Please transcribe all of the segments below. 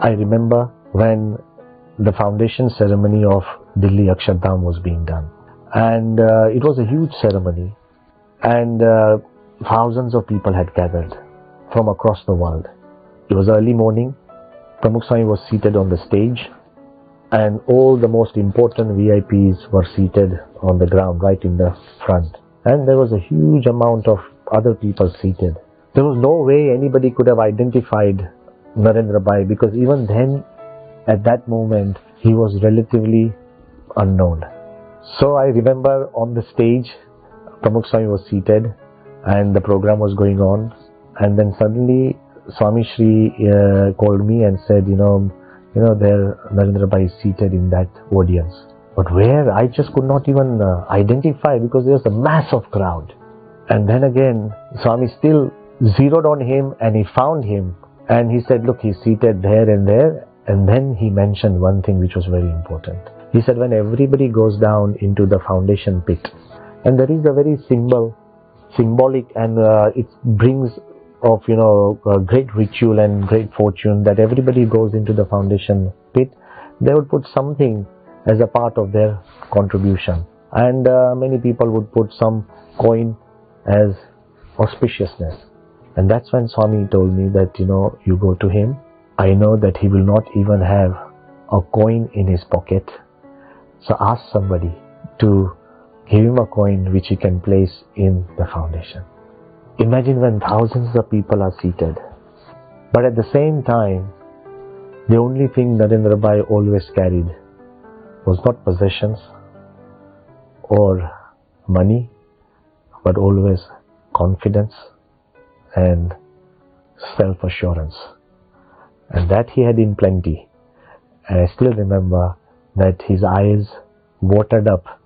I remember when the foundation ceremony of Delhi Akshardham was being done. And it was a huge ceremony. And thousands of people had gathered from across the world. It was early morning. Pramukh Swami was seated on the stage. And all the most important VIPs were seated on the ground, right in the front. And there was a huge amount of other people seated. There was no way anybody could have identified Narendra Bhai, because even then, at that moment, he was relatively unknown. So I remember on the stage, Pramukh Swami was seated and the program was going on. And then suddenly Swami Shri called me and said, there Narendra Bhai is seated in that audience. But where? I just could not even identify, because there was a massive crowd. And then again, Swami still zeroed on him and he found him. And he said, look, he's seated there and there. And then he mentioned one thing which was very important. He said, when everybody goes down into the foundation pit, and there is a very symbolic, and it brings of, a great ritual and great fortune, that everybody goes into the foundation pit, they would put something as a part of their contribution. And many people would put some coin as auspiciousness. And that's when Swami told me that, you go to him. I know that he will not even have a coin in his pocket. So ask somebody to give him a coin which he can place in the foundation. Imagine when thousands of people are seated. But at the same time, the only thing Narendra Bhai always carried was not possessions or money, but always confidence and self-assurance. And that he had in plenty. And I still remember that his eyes watered up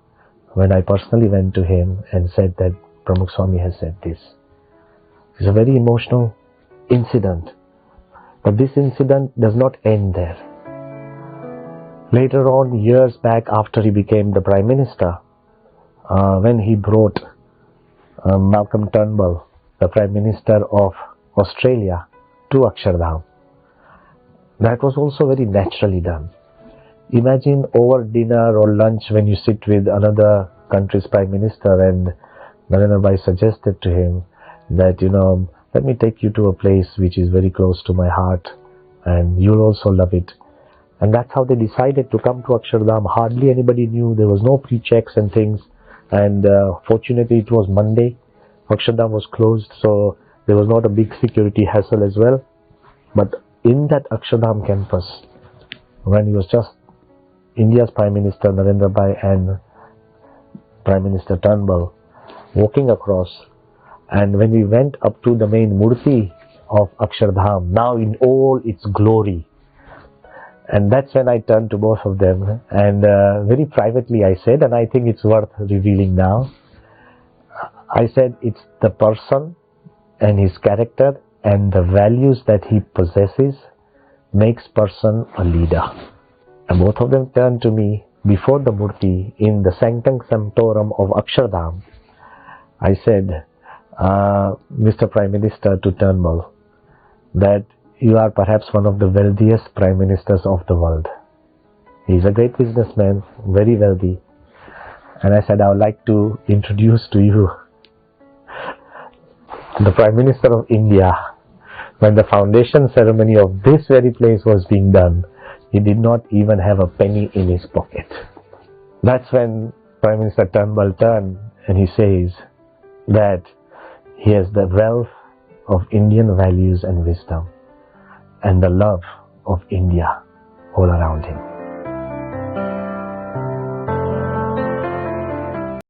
when I personally went to him and said that Pramukh Swami has said this. It's a very emotional incident. But this incident does not end there. Later on, years back after he became the Prime Minister, when he brought Malcolm Turnbull, the Prime Minister of Australia, to Akshardham, that was also very naturally done. Imagine over dinner or lunch when you sit with another country's Prime Minister, and Narendra Bhai suggested to him that, let me take you to a place which is very close to my heart and you'll also love it. And that's how they decided to come to Akshardham. Hardly anybody knew. There was no pre-checks and things. And fortunately it was Monday. Akshardham was closed, so there was not a big security hassle as well. But in that Akshardham campus, when he was just India's Prime Minister Narendra Bhai and Prime Minister Turnbull walking across, and when we went up to the main Murti of Akshardham, now in all its glory, and that's when I turned to both of them and very privately I said, and I think it's worth revealing now, I said it's the person and his character and the values that he possesses makes person a leader. And both of them turned to me before the Murti in the Sanctum Sanctorum of Akshardham. I said, Mr. Prime Minister to Turnbull, that you are perhaps one of the wealthiest Prime Ministers of the world. He's a great businessman, very wealthy. And I said, I would like to introduce to you the Prime Minister of India. When the foundation ceremony of this very place was being done, he did not even have a penny in his pocket. That's when Prime Minister Turnbull turned and he says that he has the wealth of Indian values and wisdom and the love of India all around him.